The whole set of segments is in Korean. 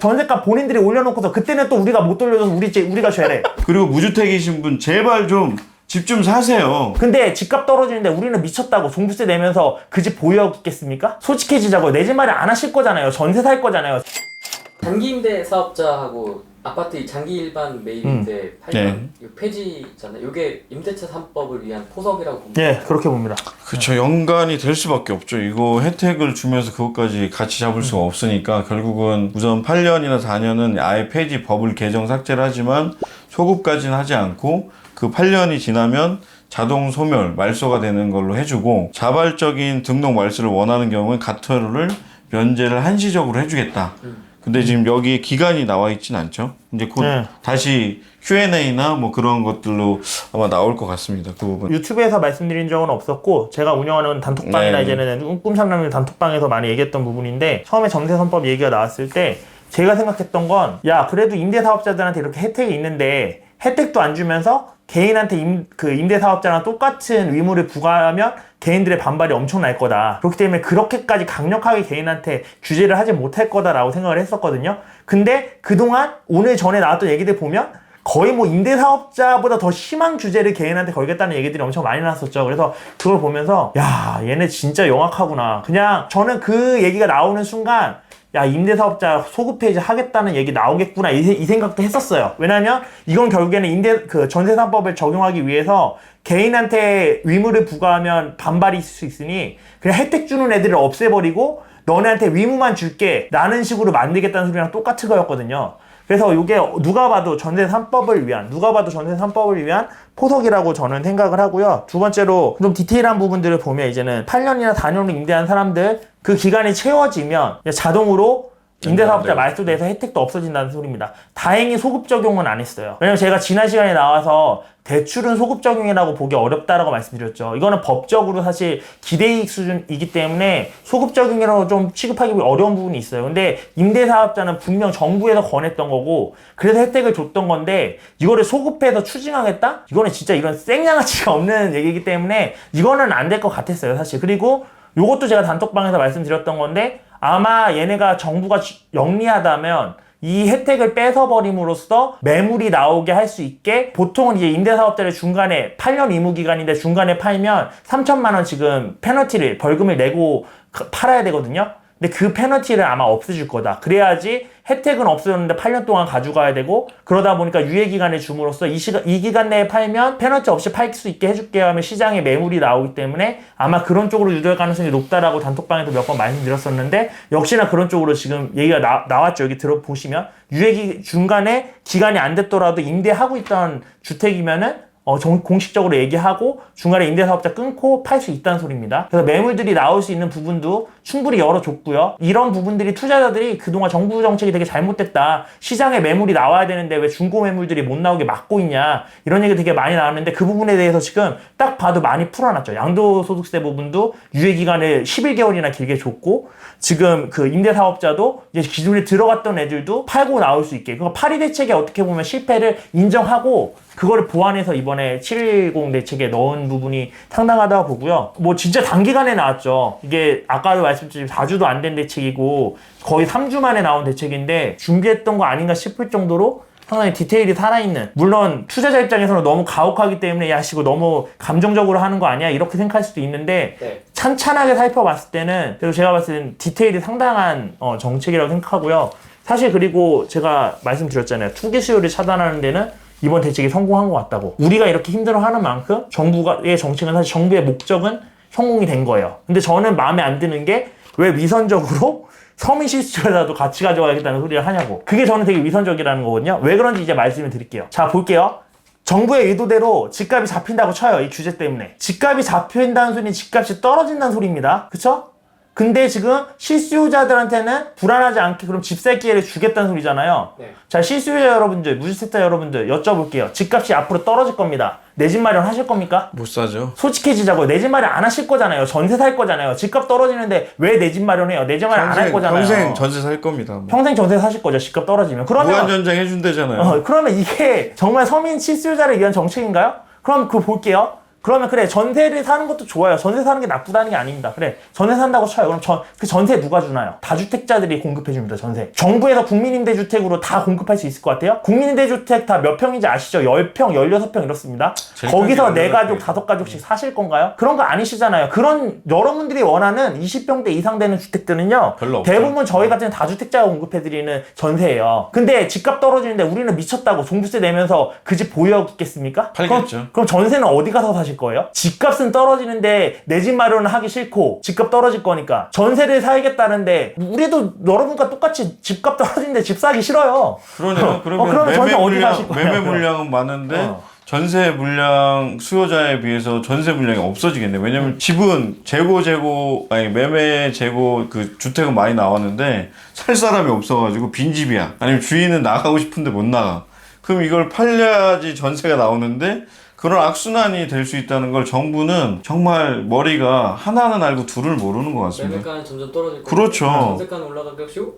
전세값 본인들이 올려놓고서 그때는 또 우리가 못 돌려줘서 우리가 죄래. 그리고 무주택이신 분 제발 좀 집 좀 사세요. 근데 집값 떨어지는데 우리는 미쳤다고 종부세 내면서 그 집 보유하겠습니까? 솔직해지자고요. 내 집 마련 안 하실 거잖아요. 전세 살 거잖아요. 장기 임대 사업자하고 아파트 장기 일반 매입 임대 8년 네. 이거 폐지잖아요. 이게 임대차 3법을 위한 포석이라고 봅니다. 예, 그렇게 봅니다. 그쵸, 연관이 될 수밖에 없죠. 이거 혜택을 주면서 그것까지 같이 잡을 수가 없으니까 결국은 우선 8년이나 4년은 아예 폐지 법을 개정 삭제를 하지만 소급까지는 하지 않고 그 8년이 지나면 자동 소멸, 말소가 되는 걸로 해주고 자발적인 등록 말소를 원하는 경우는 가처를 면제를 한시적으로 해주겠다. 근데 지금 여기 기간이 나와 있진 않죠. 이제 곧 다시 Q&A나 뭐 그런 것들로 아마 나올 것 같습니다. 그 부분. 유튜브에서 말씀드린 적은 없었고 제가 운영하는 단톡방이나 이제는 꿈상남님 단톡방에서 많이 얘기했던 부분인데 처음에 전세선법 얘기가 나왔을 때 제가 생각했던 건 야 그래도 임대사업자들한테 이렇게 혜택이 있는데 혜택도 안 주면서 개인한테 임대사업자랑 똑같은 의무를 부과하면 개인들의 반발이 엄청날 거다. 그렇기 때문에 그렇게까지 강력하게 개인한테 규제를 하지 못할 거다라고 생각을 했었거든요. 근데 그동안 오늘 전에 나왔던 얘기들 보면 거의 뭐 임대사업자보다 더 심한 규제를 개인한테 걸겠다는 얘기들이 엄청 많이 나왔었죠. 그래서 그걸 보면서 야 얘네 진짜 영악하구나. 그냥 저는 그 얘기가 나오는 순간 야 임대사업자 소급 폐지 하겠다는 얘기 나오겠구나 이 생각도 했었어요. 왜냐면 이건 결국에는 전세3법을 적용하기 위해서 개인한테 의무를 부과하면 반발이 있을 수 있으니 그냥 혜택 주는 애들을 없애버리고 너네한테 의무만 줄게 라는 식으로 만들겠다는 소리랑 똑같은 거였거든요. 그래서 이게 누가 봐도 전세 3법을 위한 포석이라고 저는 생각을 하고요. 두 번째로 좀 디테일한 부분들을 보면 이제는 8년이나 4년을 임대한 사람들 그 기간이 채워지면 자동으로 임대사업자 말소돼서 혜택도 없어진다는 소리입니다. 다행히 소급 적용은 안 했어요. 왜냐면 제가 지난 시간에 나와서 대출은 소급 적용이라고 보기 어렵다라고 말씀드렸죠. 이거는 법적으로 사실 기대이익 수준이기 때문에 소급 적용이라고 좀 취급하기 어려운 부분이 있어요. 근데 임대사업자는 분명 정부에서 권했던 거고 그래서 혜택을 줬던 건데 이거를 소급해서 추징하겠다? 이거는 진짜 이런 생양아치가 없는 얘기이기 때문에 이거는 안 될 것 같았어요, 사실. 그리고 요것도 제가 단톡방에서 말씀드렸던 건데 아마 얘네가 정부가 영리하다면 이 혜택을 뺏어버림으로써 매물이 나오게 할 수 있게 보통은 이제 임대사업자를 중간에 8년 의무기간인데 중간에 팔면 3천만 원 지금 벌금을 내고 팔아야 되거든요. 근데 그 페널티를 아마 없애줄 거다. 그래야지 혜택은 없어졌는데 8년 동안 가져가야 되고 그러다 보니까 유예기간을 줌으로써 이 기간 내에 팔면 페널티 없이 팔 수 있게 해줄게 하면 시장에 매물이 나오기 때문에 아마 그런 쪽으로 유도할 가능성이 높다라고 단톡방에도 몇 번 말씀드렸었는데 역시나 그런 쪽으로 지금 얘기가 나왔죠. 여기 들어보시면 중간에 기간이 안 됐더라도 임대하고 있던 주택이면은 공식적으로 얘기하고 중간에 임대사업자 끊고 팔 수 있다는 소리입니다. 그래서 매물들이 나올 수 있는 부분도 충분히 열어줬고요. 이런 부분들이 투자자들이 그동안 정부 정책이 되게 잘못됐다. 시장에 매물이 나와야 되는데 왜 중고 매물들이 못 나오게 막고 있냐. 이런 얘기 되게 많이 나왔는데 그 부분에 대해서 지금 딱 봐도 많이 풀어놨죠. 양도소득세 부분도 유예기간을 11개월이나 길게 줬고 지금 그 임대사업자도 이제 기존에 들어갔던 애들도 팔고 나올 수 있게 그러니까 파리 대책에 어떻게 보면 실패를 인정하고 그거를 보완해서 이번에 710 대책에 넣은 부분이 상당하다고 보고요. 뭐 진짜 단기간에 나왔죠. 이게 아까도 말씀드린 4주도 안 된 대책이고 거의 3주 만에 나온 대책인데 준비했던 거 아닌가 싶을 정도로 상당히 디테일이 살아있는 물론 투자자 입장에서는 너무 가혹하기 때문에 야 이거 너무 감정적으로 하는 거 아니야? 이렇게 생각할 수도 있는데 찬찬하게 살펴봤을 때는 그래서 제가 봤을 때는 디테일이 상당한 정책이라고 생각하고요. 사실 그리고 제가 말씀드렸잖아요. 투기 수요를 차단하는 데는 이번 대책이 성공한 것 같다고. 우리가 이렇게 힘들어하는 만큼 정부의 정책은 사실 정부의 목적은 성공이 된 거예요. 근데 저는 마음에 안 드는 게 왜 위선적으로 서민 실수요자도 같이 가져가겠다는 소리를 하냐고. 그게 저는 되게 위선적이라는 거거든요. 왜 그런지 이제 말씀을 드릴게요. 자, 볼게요. 정부의 의도대로 집값이 잡힌다고 쳐요. 이 규제 때문에. 집값이 잡힌다는 소리는 집값이 떨어진다는 소리입니다. 그쵸? 근데 지금 실수요자들한테는 불안하지 않게 그럼 집 살 기회를 주겠다는 소리잖아요. 자, 실수요자 여러분들, 무주택자 여러분들 여쭤볼게요. 집값이 앞으로 떨어질 겁니다. 내 집 마련 하실 겁니까? 못 사죠. 솔직해지자고요. 내 집 마련 안 하실 거잖아요. 전세 살 거잖아요. 집값 떨어지는데 왜 내 집 마련해요? 내 집 마련 안 할 거잖아요. 평생 전세 살 겁니다. 뭐. 평생 전세 사실 거죠. 집값 떨어지면. 그러면 무한전쟁 해준대잖아요. 그러면 이게 정말 서민 실수요자를 위한 정책인가요? 그럼 그거 볼게요. 그러면 그래 전세를 사는 것도 좋아요. 전세 사는 게 나쁘다는 게 아닙니다. 그래 전세 산다고 쳐요. 그럼 그 전세 누가 주나요? 다주택자들이 공급해 줍니다. 전세. 정부에서 국민임대주택으로 다 공급할 수 있을 것 같아요? 국민임대주택 다 몇 평인지 아시죠? 10평, 16평 이렇습니다. 거기서 4가족, 5가족씩 사실 건가요? 그런 거 아니시잖아요. 그런 여러분들이 원하는 20평대 이상 되는 주택들은요. 별로 없죠. 대부분 저희 같은 다주택자가 공급해드리는 전세예요. 근데 집값 떨어지는데 우리는 미쳤다고 종부세 내면서 그 집 보유하겠습니까? 팔겠죠. 그럼 전세는 어디 가서 사실 거예요? 집값은 떨어지는데 내 집 마련을 하기 싫고 집값 떨어질 거니까 전세를 사야겠다는데 우리도 여러분과 똑같이 집값 떨어지는데 집 사기 싫어요. 그러네요. 그러면 그러면 전세 어디 사실 거예요? 매매 물량은 많은데 전세 물량 수요자에 비해서 전세 물량이 없어지겠네. 왜냐면 집은 매매 재고 그 주택은 많이 나왔는데 살 사람이 없어가지고 빈집이야. 아니면 주인은 나가고 싶은데 못 나가. 그럼 이걸 팔려야지 전세가 나오는데 그런 악순환이 될 수 있다는 걸 정부는 정말 머리가 하나는 알고 둘을 모르는 것 같습니다. 매매가는 점점 떨어질 거고 그렇죠. 전세가는 올라가겠죠?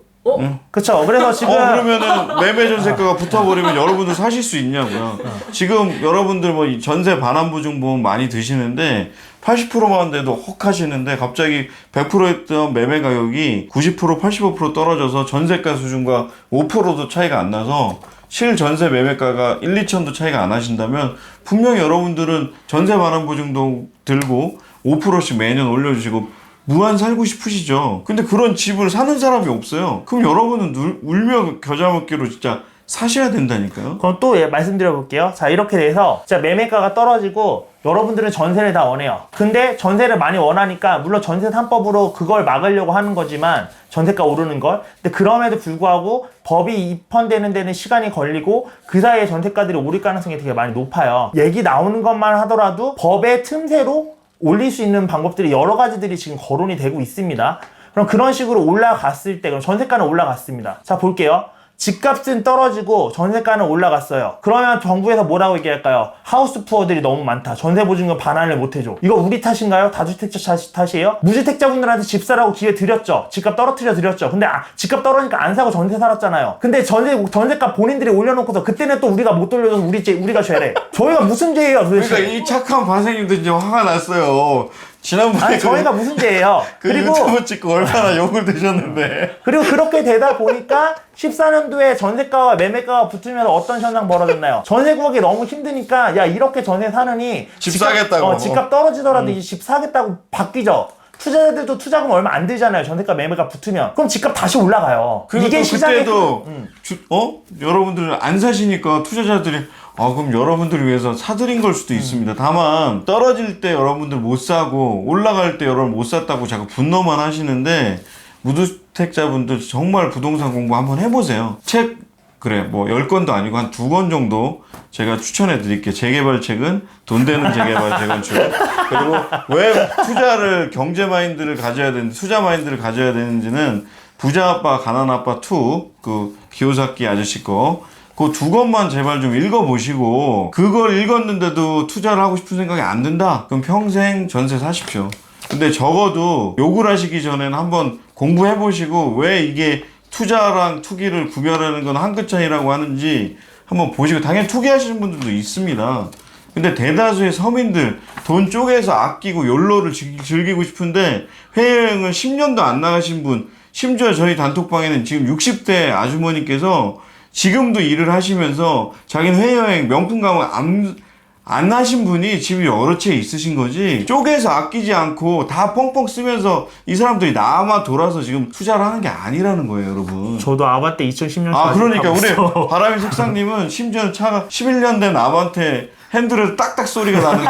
그쵸. 그래서 지금 그러면은 매매 전세가가 붙어버리면 여러분들 사실 수 있냐고요. 지금 여러분들 뭐 이 전세 반환보증보험 많이 드시는데 80%만 돼도 헉 하시는데 갑자기 100%였던 매매 가격이 90% 85% 떨어져서 전세가 수준과 5%도 차이가 안 나서 실전세 매매가가 1, 2천도 차이가 안 하신다면 분명히 여러분들은 전세 반환보증도 들고 5%씩 매년 올려주시고 무한 살고 싶으시죠. 근데 그런 집을 사는 사람이 없어요. 그럼 여러분은 울며 겨자 먹기로 진짜 사셔야 된다니까요. 그럼 또 말씀드려 볼게요. 자, 이렇게 돼서 진짜 매매가가 떨어지고 여러분들은 전세를 다 원해요. 근데 전세를 많이 원하니까 물론 전세 3법으로 그걸 막으려고 하는 거지만 전세가 오르는 걸. 근데 그럼에도 불구하고 법이 입헌되는 데는 시간이 걸리고 그 사이에 전세가들이 오를 가능성이 되게 많이 높아요. 얘기 나오는 것만 하더라도 법의 틈새로 올릴 수 있는 방법들이 여러 가지들이 지금 거론이 되고 있습니다. 그럼 그런 식으로 올라갔을 때 그럼 전세가는 올라갔습니다. 자, 볼게요. 집값은 떨어지고 전세가는 올라갔어요. 그러면 정부에서 뭐라고 얘기할까요? 하우스 푸어들이 너무 많다. 전세 보증금 반환을 못 해줘. 이거 우리 탓인가요? 다주택자 탓이에요? 무주택자분들한테 집 사라고 기회 드렸죠. 집값 떨어뜨려 드렸죠. 근데 집값 떨어지니까 안 사고 전세 살았잖아요. 근데 전세값 본인들이 올려놓고서 그때는 또 우리가 못 돌려줘서 우리가 죄래. 저희가 무슨 죄예요 도대체? 그러니까 이 착한 반생님도 이제 화가 났어요. 지난번에 아니 저희가 무슨 죄예요? 그리고 유튜브 찍고 얼마나 욕을 드셨는데. 그리고 그렇게 되다 보니까 14년도에 전세가와 매매가가 붙으면서 어떤 현상 벌어졌나요? 전세 구하기 너무 힘드니까 야 이렇게 전세 사느니 집 사겠다고. 집값 떨어지더라도 이제 집 사겠다고 바뀌죠. 투자자들도 투자금 얼마 안 들잖아요. 전세가 매매가 붙으면. 그럼 집값 다시 올라가요. 이게 시장의 그때도 여러분들은 안 사시니까 투자자들이 그럼 여러분들을 위해서 사드린 걸 수도 있습니다. 다만 떨어질 때 여러분들 못 사고 올라갈 때 여러분 못 샀다고 자꾸 분노만 하시는데 무주택자분들 정말 부동산 공부 한번 해보세요. 책 그래 뭐 10권도 아니고 한 2권 정도 제가 추천해 드릴게요. 재개발책은 돈 되는 재개발 재건축. 그리고 왜 투자를 경제 마인드를 가져야 되는지 투자 마인드를 가져야 되는지는 부자 아빠 가난 아빠 2 그 기요사키 아저씨 거 그 2권만 제발 좀 읽어보시고 그걸 읽었는데도 투자를 하고 싶은 생각이 안 든다? 그럼 평생 전세 사십시오. 근데 적어도 욕을 하시기 전에는 한번 공부해보시고 왜 이게 투자랑 투기를 구별하는 건 한 끗 차이라고 하는지 한번 보시고 당연히 투기하시는 분들도 있습니다. 근데 대다수의 서민들 돈 쪼개서 아끼고 욜로를 즐기고 싶은데 해외여행을 10년도 안 나가신 분 심지어 저희 단톡방에는 지금 60대 아주머니께서 지금도 일을 하시면서 자기는 해외여행 명품 가면 안 하신 분이 집이 여러 채 있으신 거지 쪼개서 아끼지 않고 다 펑펑 쓰면서 이 사람들이 나만 돌아서 지금 투자를 하는 게 아니라는 거예요 여러분. 저도 아반떼 2010년 그러니까 우리 바람이 색상님은 심지어 차가 11년 된 아반떼 핸들에서 딱딱 소리가 나는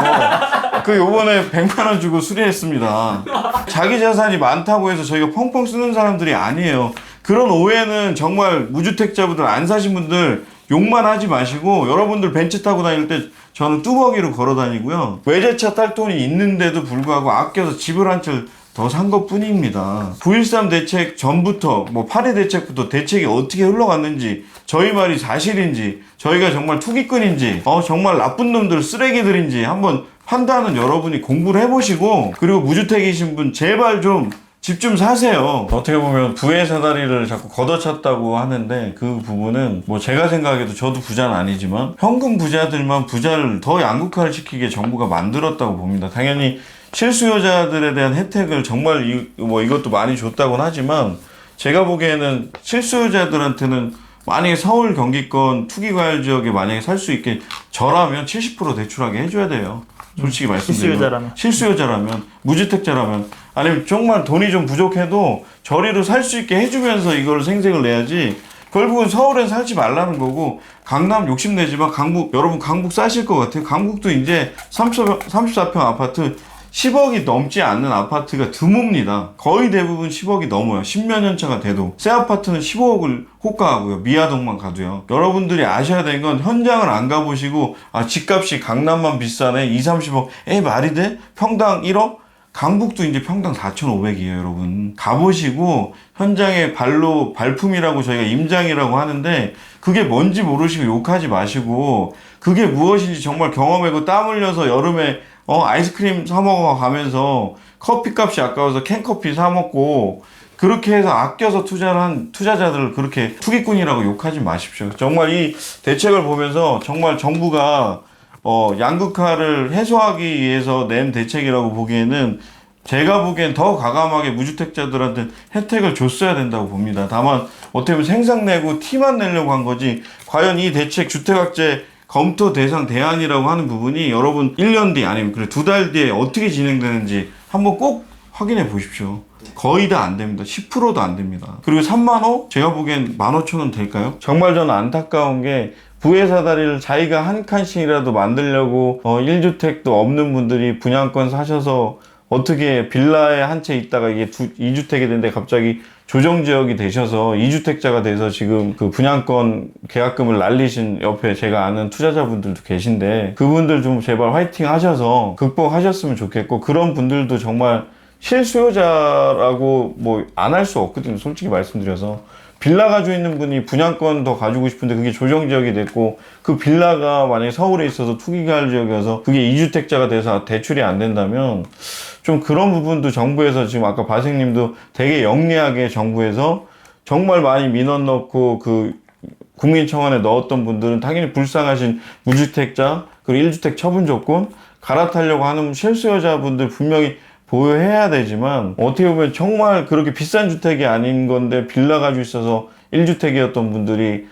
거 요번에 100만원 주고 수리했습니다. 자기 자산이 많다고 해서 저희가 펑펑 쓰는 사람들이 아니에요. 그런 오해는 정말 무주택자분들 안 사신 분들 욕만 하지 마시고 여러분들 벤츠 타고 다닐 때 저는 뚜벅이로 걸어 다니고요. 외제차 탈 돈이 있는데도 불구하고 아껴서 집을 한 채 더 산 것 뿐입니다. 9.13 대책 전부터 8.2 대책부터 대책이 어떻게 흘러갔는지 저희 말이 사실인지 저희가 정말 투기꾼인지 정말 나쁜 놈들 쓰레기들인지 한번 판단은 여러분이 공부를 해보시고 그리고 무주택이신 분 제발 좀 집 좀 사세요. 어떻게 보면 부의 사다리를 자꾸 걷어찼다고 하는데 그 부분은 뭐 제가 생각해도 저도 부자는 아니지만 현금 부자들만 부자를 더 양극화를 시키게 정부가 만들었다고 봅니다. 당연히 실수요자들에 대한 혜택을 정말 이것도 많이 줬다고는 하지만 제가 보기에는 실수요자들한테는 만약에 서울 경기권 투기과열 지역에 만약에 살 수 있게 저라면 70% 대출하게 해줘야 돼요. 솔직히 말씀드리면 실수요자라면 무주택자라면 아니면 정말 돈이 좀 부족해도 저리로 살 수 있게 해주면서 이걸 생색을 내야지 결국은 서울엔 살지 말라는 거고 강남 욕심내지만 여러분 강북 싸실 것 같아요. 강북도 이제 34평 아파트 10억이 넘지 않는 아파트가 드뭅니다. 거의 대부분 10억이 넘어요. 10몇 년 차가 돼도. 새 아파트는 15억을 호가하고요. 미아동만 가도요. 여러분들이 아셔야 되는 건 현장을 안 가보시고 집값이 강남만 비싸네. 30억. 말이 돼? 평당 1억? 강북도 이제 평당 4,500이에요, 여러분. 가보시고 현장에 발품이라고 저희가 임장이라고 하는데 그게 뭔지 모르시고 욕하지 마시고 그게 무엇인지 정말 경험하고 땀 흘려서 여름에 아이스크림 사 먹어가면서 커피값이 아까워서 캔커피 사 먹고 그렇게 해서 아껴서 투자를 한 투자자들을 그렇게 투기꾼이라고 욕하지 마십시오. 정말 이 대책을 보면서 정말 정부가 양극화를 해소하기 위해서 낸 대책이라고 보기에는 제가 보기엔 더 과감하게 무주택자들한테 혜택을 줬어야 된다고 봅니다. 다만 어떻게 보면 생색내고 티만 내려고 한 거지 과연 이 대책 주택학제 검토 대상 대안이라고 하는 부분이 여러분 1년 뒤 아니면 그래 2달 뒤에 어떻게 진행되는지 한번 꼭 확인해 보십시오. 거의 다 안 됩니다. 10%도 안 됩니다. 그리고 3만원? 제가 보기엔 15,000원 될까요? 정말 저는 안타까운 게 부의 사다리를 자기가 한 칸씩이라도 만들려고 1주택도 없는 분들이 분양권 사셔서 어떻게 빌라에 한 채 있다가 이게 2주택이 됐는데 갑자기 조정지역이 되셔서 2주택자가 돼서 지금 그 분양권 계약금을 날리신 옆에 제가 아는 투자자분들도 계신데 그분들 좀 제발 화이팅 하셔서 극복하셨으면 좋겠고 그런 분들도 정말 실수요자라고 뭐 안 할 수 없거든요. 솔직히 말씀드려서 빌라 가지고 있는 분이 분양권 더 가지고 싶은데 그게 조정지역이 됐고 그 빌라가 만약에 서울에 있어서 투기가할 지역이어서 그게 2주택자가 돼서 대출이 안 된다면 좀 그런 부분도 정부에서 지금 아까 바생님도 되게 영리하게 정부에서 정말 많이 민원 넣고 그 국민청원에 넣었던 분들은 당연히 불쌍하신 무주택자 그리고 1주택 처분 조건 갈아타려고 하는 실수요자분들 분명히 보호해야 되지만 어떻게 보면 정말 그렇게 비싼 주택이 아닌 건데 빌라 가지고 있어서 1주택이었던 분들이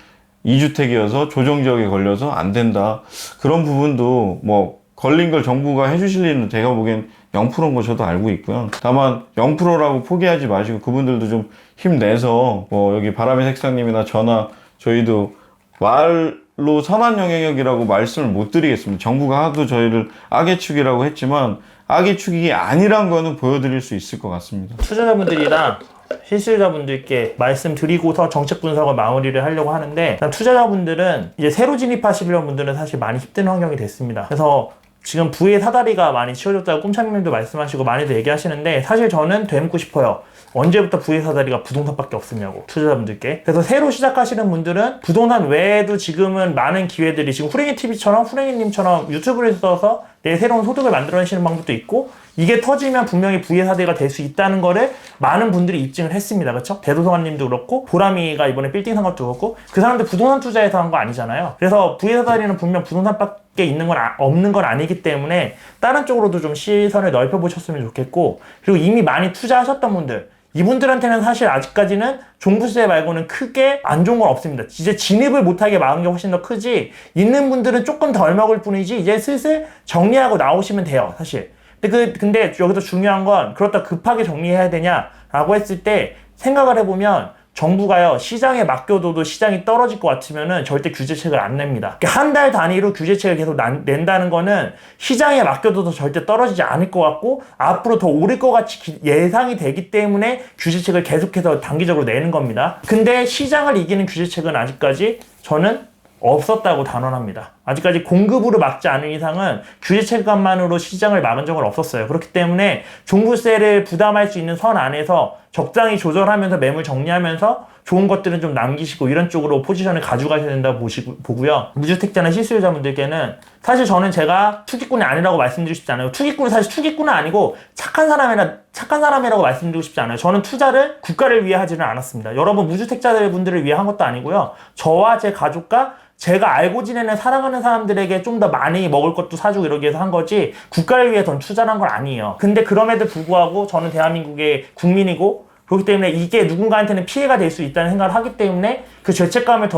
2주택이어서 조정지역에 걸려서 안 된다. 그런 부분도 뭐 걸린 걸 정부가 해주실 일은 제가 보기엔 0%인 거 저도 알고 있고요. 다만 0%라고 포기하지 마시고 그분들도 좀 힘내서 뭐 여기 바람의 색상님이나 저나 저희도 말로 선한 영향력이라고 말씀을 못 드리겠습니다. 정부가 하도 저희를 악의 축이라고 했지만 악의 축이 아니란 거는 보여드릴 수 있을 것 같습니다. 투자자분들이랑 실수요자분들께 말씀드리고서 정책 분석을 마무리를 하려고 하는데 투자자분들은 이제 새로 진입하시려는 분들은 사실 많이 힘든 환경이 됐습니다. 그래서 지금 부의 사다리가 많이 치워졌다고 꿈창님도 말씀하시고 많이들 얘기하시는데 사실 저는 되묻고 싶어요. 언제부터 부의 사다리가 부동산밖에 없었냐고 투자자분들께. 그래서 새로 시작하시는 분들은 부동산 외에도 지금은 많은 기회들이 지금 후랭이TV처럼 후랭이님처럼 유튜브를 써서 내 새로운 소득을 만들어내시는 방법도 있고 이게 터지면 분명히 부의 사다리가 될 수 있다는 거를 많은 분들이 입증을 했습니다. 그렇죠? 대도서관님도 그렇고 보람이가 이번에 빌딩 산 것도 그렇고 그 사람들 부동산 투자해서 한 거 아니잖아요. 그래서 부의 사다리는 분명 부동산밖에 없는 건 아니기 때문에 다른 쪽으로도 좀 시선을 넓혀보셨으면 좋겠고 그리고 이미 많이 투자하셨던 분들 이분들한테는 사실 아직까지는 종부세 말고는 크게 안 좋은 건 없습니다. 이제 진입을 못하게 막은 게 훨씬 더 크지 있는 분들은 조금 덜 먹을 뿐이지 이제 슬슬 정리하고 나오시면 돼요. 사실. 근데 여기서 중요한 건 그렇다 급하게 정리해야 되냐라고 했을 때 생각을 해보면 정부가요 시장에 맡겨둬도 시장이 떨어질 것 같으면은 절대 규제책을 안 냅니다. 한 달 단위로 규제책을 계속 낸다는 거는 시장에 맡겨둬도 절대 떨어지지 않을 것 같고 앞으로 더 오를 것 같이 예상이 되기 때문에 규제책을 계속해서 단기적으로 내는 겁니다. 근데 시장을 이기는 규제책은 아직까지 저는 없었다고 단언합니다. 아직까지 공급으로 막지 않은 이상은 규제책만으로 시장을 막은 적은 없었어요. 그렇기 때문에 종부세를 부담할 수 있는 선 안에서 적당히 조절하면서 매물 정리하면서 좋은 것들은 좀 남기시고 이런 쪽으로 포지션을 가져가셔야 된다고 보고요. 무주택자나 실수요자분들께는 사실 저는 제가 투기꾼이 아니라고 말씀드리고 싶지 않아요. 투기꾼은 사실 투기꾼은 아니고 착한 사람이라고 말씀드리고 싶지 않아요. 저는 투자를 국가를 위해 하지는 않았습니다. 여러분 무주택자분들을 위해 한 것도 아니고요. 저와 제 가족과 제가 알고 지내는 사랑하는 사람들에게 좀 더 많이 먹을 것도 사주고 이러기 위해서 한 거지 국가를 위해 돈 투자를 한 건 아니에요. 근데 그럼에도 불구하고 저는 대한민국의 국민이고 그렇기 때문에 이게 누군가한테는 피해가 될 수 있다는 생각을 하기 때문에 그 죄책감을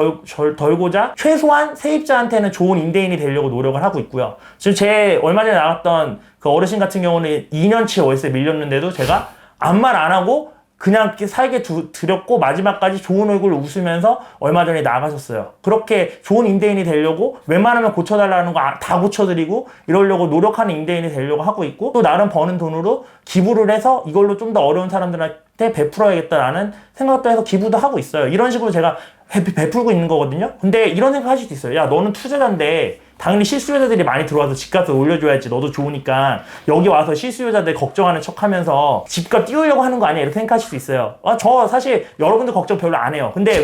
덜고자 최소한 세입자한테는 좋은 임대인이 되려고 노력을 하고 있고요. 지금 제 얼마 전에 나갔던 그 어르신 같은 경우는 2년치 월세 밀렸는데도 제가 아무 말 안 하고 그냥 이렇게 살게 드렸고 마지막까지 좋은 얼굴 웃으면서 얼마 전에 나가셨어요. 그렇게 좋은 임대인이 되려고 웬만하면 고쳐달라는 거 다 고쳐드리고 이러려고 노력하는 임대인이 되려고 하고 있고 또 나름 버는 돈으로 기부를 해서 이걸로 좀 더 어려운 사람들한테 베풀어야겠다라는 생각도 해서 기부도 하고 있어요. 이런 식으로 제가 베풀고 있는 거거든요. 근데 이런 생각 하실 수 있어요. 야, 너는 투자자인데 당연히 실수요자들이 많이 들어와서 집값을 올려줘야지 너도 좋으니까 여기 와서 실수요자들 걱정하는 척하면서 집값 띄우려고 하는 거 아니야 이렇게 생각하실 수 있어요. 저 사실 여러분들 걱정 별로 안 해요. 근데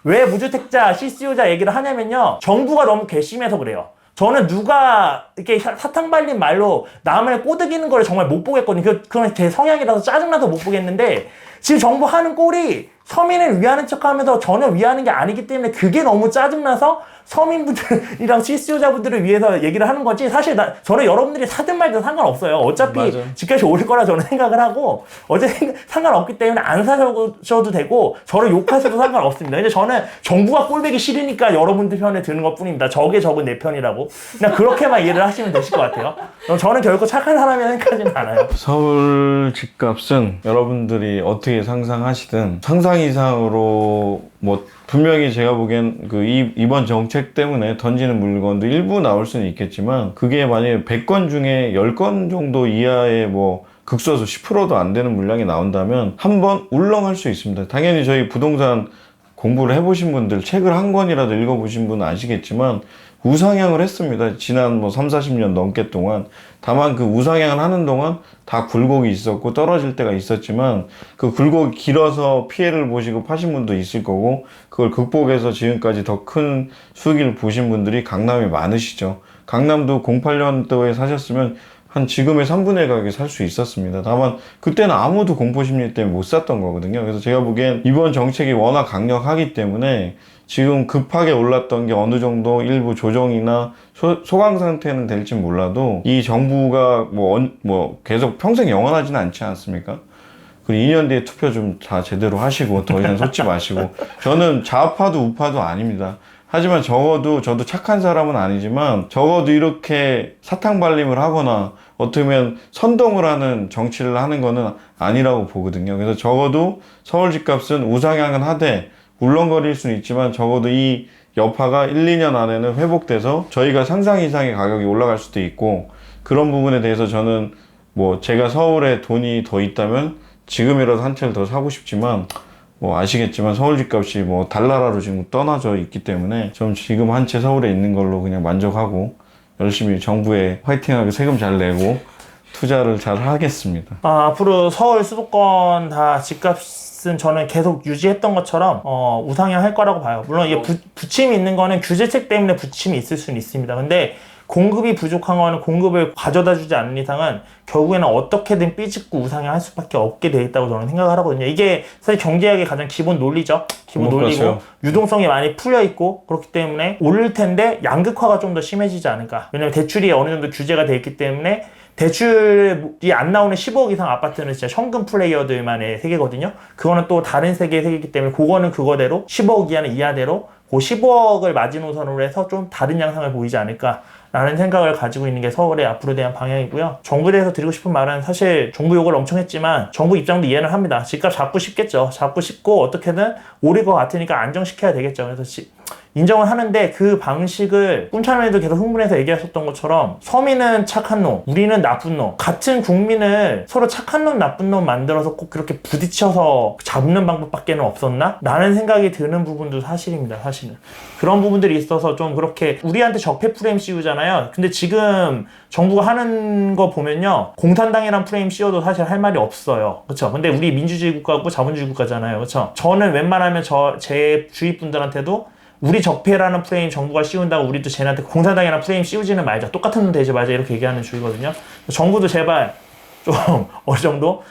왜 무주택자 실수요자 얘기를 하냐면요, 정부가 너무 괘씸해서 그래요. 저는 누가 이렇게 사탕 발린 말로 남을 꼬드기는 걸 정말 못 보겠거든요. 그건 제 성향이라서 짜증나서 못 보겠는데 지금 정부 하는 꼴이 서민을 위하는 척하면서 전혀 위하는 게 아니기 때문에 그게 너무 짜증나서 서민분들이랑 실수요자분들을 위해서 얘기를 하는 거지, 사실 저는 여러분들이 사든 말든 상관없어요. 어차피 맞아. 집값이 오를 거라 저는 생각을 하고 어차피 상관없기 때문에 안 사셔도 되고 저를 욕하셔도 상관없습니다. 근데 저는 정부가 꼴보기 싫으니까 여러분들 편에 드는 것 뿐입니다. 적은 내 편이라고. 그냥 그렇게만 이해를 하시면 되실 것 같아요. 저는 결코 착한 사람이라 생각하지는 않아요. 서울 집값은 여러분들이 어떻게 상상하시든 상상 이상으로 뭐 분명히 제가 보기엔 그 이번 정책 때문에 던지는 물건도 일부 나올 수는 있겠지만 그게 만약에 100건 중에 10건 정도 이하의 뭐 극소수 10%도 안 되는 물량이 나온다면 한번 울렁할 수 있습니다. 당연히 저희 부동산 공부를 해보신 분들, 책을 한 권이라도 읽어보신 분은 아시겠지만 우상향을 했습니다. 지난 뭐 3, 40년 넘게 동안. 다만 그 우상향을 하는 동안 다 굴곡이 있었고 떨어질 때가 있었지만 그 굴곡이 길어서 피해를 보시고 파신 분도 있을 거고 그걸 극복해서 지금까지 더 큰 수익을 보신 분들이 강남에 많으시죠. 강남도 08년도에 사셨으면 한 지금의 3분의 1 가격에 살 수 있었습니다. 다만 그때는 아무도 공포심리 때문에 못 샀던 거거든요. 그래서 제가 보기엔 이번 정책이 워낙 강력하기 때문에 지금 급하게 올랐던 게 어느 정도 일부 조정이나 소강 상태는 될지 몰라도 이 정부가 뭐 계속 평생 영원하지는 않지 않습니까? 그리고 2년 뒤에 투표 좀 다 제대로 하시고 더 이상 솟지 마시고. 저는 좌파도 우파도 아닙니다. 하지만 적어도 저도 착한 사람은 아니지만 적어도 이렇게 사탕 발림을 하거나 어떻게 보면 선동을 하는 정치를 하는 거는 아니라고 보거든요. 그래서 적어도 서울 집값은 우상향은 하되 울렁거릴 수는 있지만 적어도 이 여파가 1, 2년 안에는 회복돼서 저희가 상상 이상의 가격이 올라갈 수도 있고, 그런 부분에 대해서 저는 뭐 제가 서울에 돈이 더 있다면 지금이라도 한 채를 더 사고 싶지만 뭐 아시겠지만 서울 집값이 뭐 달나라로 지금 떠나져 있기 때문에 좀 지금 한 채 서울에 있는 걸로 그냥 만족하고 열심히 정부에 화이팅하게 세금 잘 내고 투자를 잘 하겠습니다. 앞으로 서울 수도권 다 집값은 저는 계속 유지했던 것처럼 우상향 할 거라고 봐요. 물론 이게 부침이 있는 거는 규제책 때문에 부침이 있을 수는 있습니다. 근데 공급이 부족한 거는 공급을 가져다 주지 않는 이상은 결국에는 어떻게든 삐집고 우상향할 수밖에 없게 돼 있다고 저는 생각을 하거든요. 이게 사실 경제학의 가장 기본 논리죠. 기본 논리고 유동성이 많이 풀려 있고 그렇기 때문에 오를 텐데 양극화가 좀 더 심해지지 않을까. 왜냐면 대출이 어느 정도 규제가 돼 있기 때문에 대출이 안 나오는 15억 이상 아파트는 진짜 현금 플레이어들만의 세계거든요. 그거는 또 다른 세계의 세계이기 때문에 그거는 그거대로 15억 이하는 이하대로 그 15억을 마지노선으로 해서 좀 다른 양상을 보이지 않을까 라는 생각을 가지고 있는 게 서울의 앞으로 대한 방향이고요. 정부에 대해서 드리고 싶은 말은 사실 정부 욕을 엄청 했지만 정부 입장도 이해는 합니다. 집값 잡고 싶겠죠. 잡고 싶고 어떻게든 오를 것 같으니까 안정시켜야 되겠죠. 그래서 인정을 하는데 그 방식을 꿈찬원에도 계속 흥분해서 얘기하셨던 것처럼 서민은 착한 놈, 우리는 나쁜 놈, 같은 국민을 서로 착한 놈, 나쁜 놈 만들어서 꼭 그렇게 부딪혀서 잡는 방법밖에는 없었나? 라는 생각이 드는 부분도 사실입니다. 사실은 그런 부분들이 있어서 좀 그렇게 우리한테 적폐 프레임 씌우잖아요. 근데 지금 정부가 하는 거 보면요, 공산당이란 프레임 씌워도 사실 할 말이 없어요. 그렇죠? 근데 우리 민주주의 국가고 자본주의 국가잖아요. 그렇죠? 저는 웬만하면 제 주위 분들한테도 우리 적폐라는 프레임 정부가 씌운다고 우리도 쟤네한테 공산당이라는 프레임 씌우지는 말자. 똑같은 놈 되지 말자. 이렇게 얘기하는 주의거든요. 정부도 제발 좀 어느 정도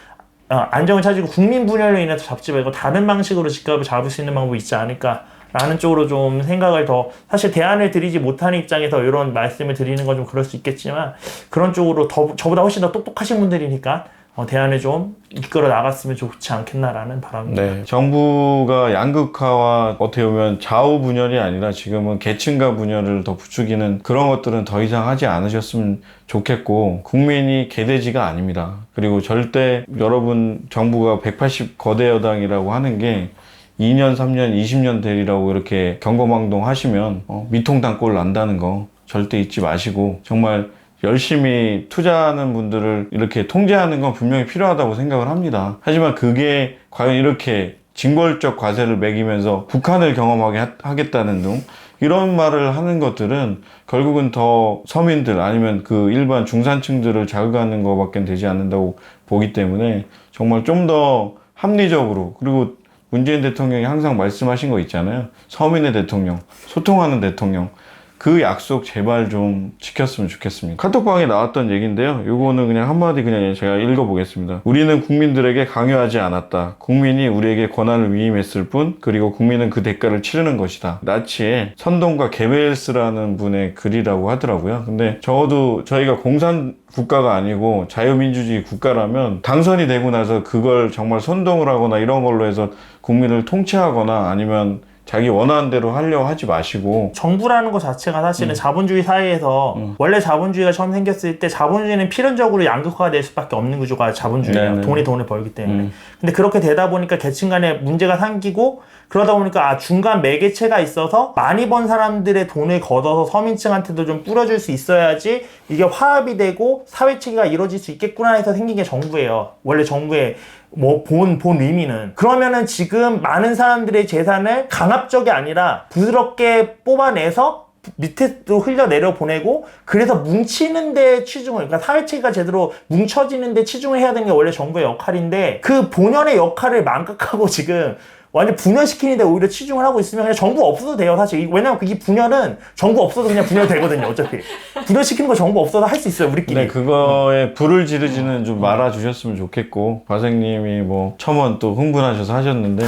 안정을 찾고 국민 분열로 인해서 잡지 말고 다른 방식으로 집값을 잡을 수 있는 방법이 있지 않을까라는 쪽으로 좀 생각을 더, 사실 대안을 드리지 못하는 입장에서 이런 말씀을 드리는 건 좀 그럴 수 있겠지만 그런 쪽으로 저보다 훨씬 더 똑똑하신 분들이니까 대안을 좀 이끌어 나갔으면 좋지 않겠나라는 바람입니다. 네, 정부가 양극화와 어떻게 보면 좌우 분열이 아니라 지금은 계층과 분열을 더 부추기는 그런 것들은 더 이상 하지 않으셨으면 좋겠고, 국민이 개돼지가 아닙니다. 그리고 절대 여러분 정부가 180 거대 여당이라고 하는 게 2년, 3년, 20년 되리라고 이렇게 경거망동 하시면 미통당 꼴 난다는 거 절대 잊지 마시고, 정말 열심히 투자하는 분들을 이렇게 통제하는 건 분명히 필요하다고 생각을 합니다. 하지만 그게 과연 이렇게 징벌적 과세를 매기면서 북한을 경험하게 하겠다는 등 이런 말을 하는 것들은 결국은 더 서민들 아니면 그 일반 중산층들을 자극하는 것밖에 되지 않는다고 보기 때문에 정말 좀 더 합리적으로, 그리고 문재인 대통령이 항상 말씀하신 거 있잖아요. 서민의 대통령, 소통하는 대통령. 그 약속 제발 좀 지켰으면 좋겠습니다. 카톡방에 나왔던 얘기인데요. 요거는 그냥 한마디 그냥 제가 읽어보겠습니다. 우리는 국민들에게 강요하지 않았다. 국민이 우리에게 권한을 위임했을 뿐, 그리고 국민은 그 대가를 치르는 것이다. 나치의 선동과 게벨스라는 분의 글이라고 하더라고요. 근데 적어도 저희가 공산 국가가 아니고 자유민주주의 국가라면 당선이 되고 나서 그걸 정말 선동을 하거나 이런 걸로 해서 국민을 통치하거나 아니면 자기 원하는 대로 하려고 하지 마시고, 정부라는 것 자체가 사실은 자본주의 사회에서 원래 자본주의가 처음 생겼을 때 자본주의는 필연적으로 양극화가 될 수밖에 없는 구조가 자본주의예요. 돈이 돈을 벌기 때문에. 근데 그렇게 되다 보니까 계층 간에 문제가 생기고, 그러다 보니까 중간 매개체가 있어서 많이 번 사람들의 돈을 걷어서 서민층한테도 좀 뿌려줄 수 있어야지 이게 화합이 되고 사회체계가 이루어질 수 있겠구나 해서 생긴 게 정부예요. 원래 정부의 본 의미는. 그러면은 지금 많은 사람들의 재산을 강압적이 아니라 부드럽게 뽑아내서 밑에도 흘려내려 보내고, 그래서 뭉치는 데 치중을, 그러니까 사회체계가 제대로 뭉쳐지는 데 치중을 해야 되는 게 원래 정부의 역할인데, 그 본연의 역할을 망각하고 지금 완전 분열시키는데 오히려 치중을 하고 있으면 그냥 정부 없어도 돼요, 사실. 왜냐면 이 분열은 정부 없어도 그냥 분열되거든요, 어차피. 분열시키는 거 정부 없어도 할 수 있어요, 우리끼리. 네, 그거에 불을 지르지는 좀 말아주셨으면 좋겠고, 바생님이 뭐 첨언 또 흥분하셔서 하셨는데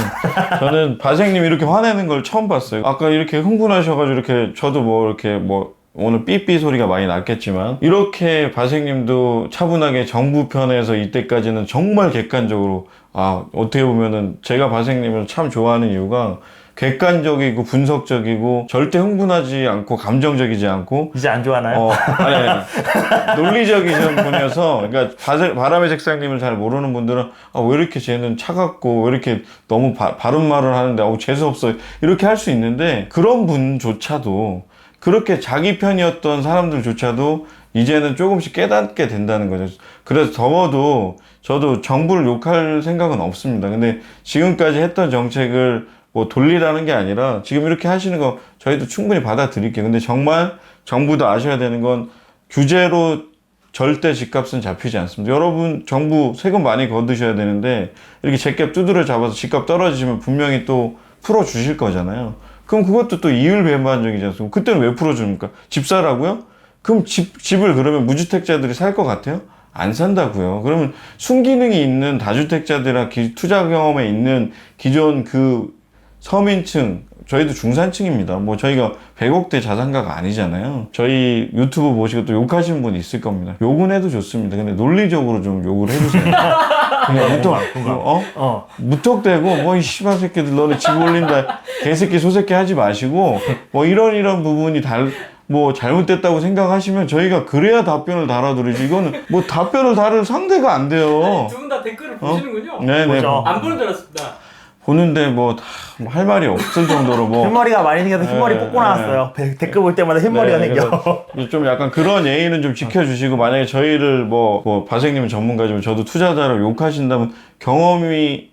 저는 바생님 이렇게 화내는 걸 처음 봤어요. 아까 이렇게 흥분하셔가지고 이렇게 저도 뭐 이렇게 뭐 오늘 삐삐 소리가 많이 났겠지만, 이렇게 바생님도 차분하게 정부 편에서 이때까지는 정말 객관적으로, 어떻게 보면은 제가 바생님을 참 좋아하는 이유가 객관적이고 분석적이고 절대 흥분하지 않고 감정적이지 않고. 이제 안 좋아하나요? 아니. 논리적이신 분이어서, 그러니까 바람의 색상님을 잘 모르는 분들은 왜 이렇게 쟤는 차갑고 왜 이렇게 너무 바른 말을 하는데 재수없어 이렇게 할 수 있는데, 그런 분조차도, 그렇게 자기 편이었던 사람들조차도 이제는 조금씩 깨닫게 된다는 거죠. 그래서 적어도 저도 정부를 욕할 생각은 없습니다. 근데 지금까지 했던 정책을 뭐 돌리라는 게 아니라 지금 이렇게 하시는 거 저희도 충분히 받아들일게요. 근데 정말 정부도 아셔야 되는 건 규제로 절대 집값은 잡히지 않습니다. 여러분 정부 세금 많이 거두셔야 되는데 이렇게 제값 두드려 잡아서 집값 떨어지시면 분명히 또 풀어주실 거잖아요. 그럼 그것도 또 이율배반적이지 않습니까? 그때는 왜 풀어줍니까? 집 사라고요? 그럼 집을 그러면 무주택자들이 살 것 같아요? 안 산다고요. 그러면 순기능이 있는 다주택자들이나 투자 경험에 있는 기존 그 서민층, 저희도 중산층입니다. 뭐 저희가 100억대 자산가가 아니잖아요. 저희 유튜브 보시고 또 욕하시는 분이 있을 겁니다. 욕은 해도 좋습니다. 근데 논리적으로 좀 욕을 해주세요. 그냥 무턱대고 뭐 이 씨발 새끼들 너네 집 올린다 개새끼 소새끼 하지 마시고, 뭐 이런 부분이 뭐 잘못됐다고 생각하시면 저희가 그래야 답변을 달아드리지, 이거는 뭐 답변을 다룰 상대가 안 돼요. 두 분 다 댓글을 보시는군요. 네네. 보죠. 안 보는 줄 알았습니다. 보는데 뭐 다 할 말이 없을 정도로 뭐 흰머리가 많이 생겨서 흰머리 네, 뽑고 나왔어요. 댓글 볼 때마다 흰머리가 네, 생겨. 그래서 좀 약간 그런 예의는 좀 지켜주시고, 만약에 저희를 뭐 바생님은 전문가지만 저도 투자자로 욕하신다면 겸허히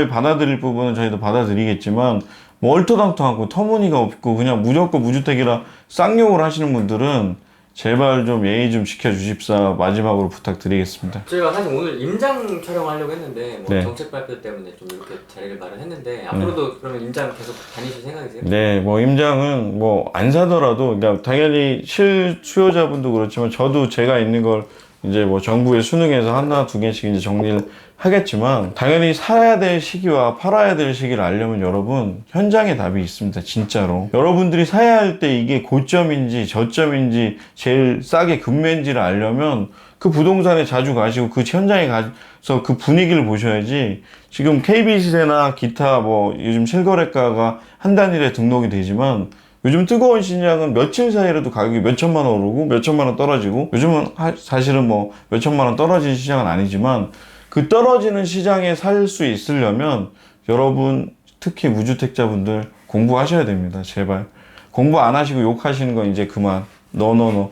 받아들일 부분은 저희도 받아들이겠지만, 뭐 얼토당토하고 터무니가 없고 그냥 무조건 무주택이라 쌍욕을 하시는 분들은 제발 좀 예의 좀 지켜주십사 마지막으로 부탁드리겠습니다. 저희가 사실 오늘 임장 촬영하려고 했는데 뭐 네. 정책 발표 때문에 좀 이렇게 자리를 마련했는데 앞으로도 그러면 임장 계속 다니실 생각이세요? 네, 뭐 임장은 뭐 안 사더라도, 그러니까 당연히 실수요자분도 그렇지만 저도 제가 있는 걸 이제 뭐 정부의 수능에서 하나 두 개씩 이제 정리를 하겠지만, 당연히 사야 될 시기와 팔아야 될 시기를 알려면 여러분 현장에 답이 있습니다. 진짜로 여러분들이 사야 할 때 이게 고점인지 저점인지 제일 싸게 급매인지를 알려면 그 부동산에 자주 가시고 그 현장에 가서 그 분위기를 보셔야지. 지금 KB시세나 기타 뭐 요즘 실거래가가 한 단일에 등록이 되지만, 요즘 뜨거운 시장은 며칠 사이라도 가격이 몇천만 원 오르고 몇천만 원 떨어지고, 요즘은 사실은 뭐 몇천만 원 떨어진 시장은 아니지만, 그 떨어지는 시장에 살 수 있으려면 여러분, 특히 무주택자분들 공부하셔야 됩니다. 제발. 공부 안 하시고 욕하시는 건 이제 그만. 노노노.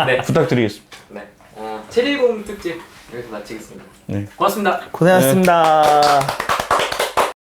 네. 부탁드리겠습니다. 네. 710 특집 여기서 마치겠습니다. 네. 고맙습니다. 고생하셨습니다.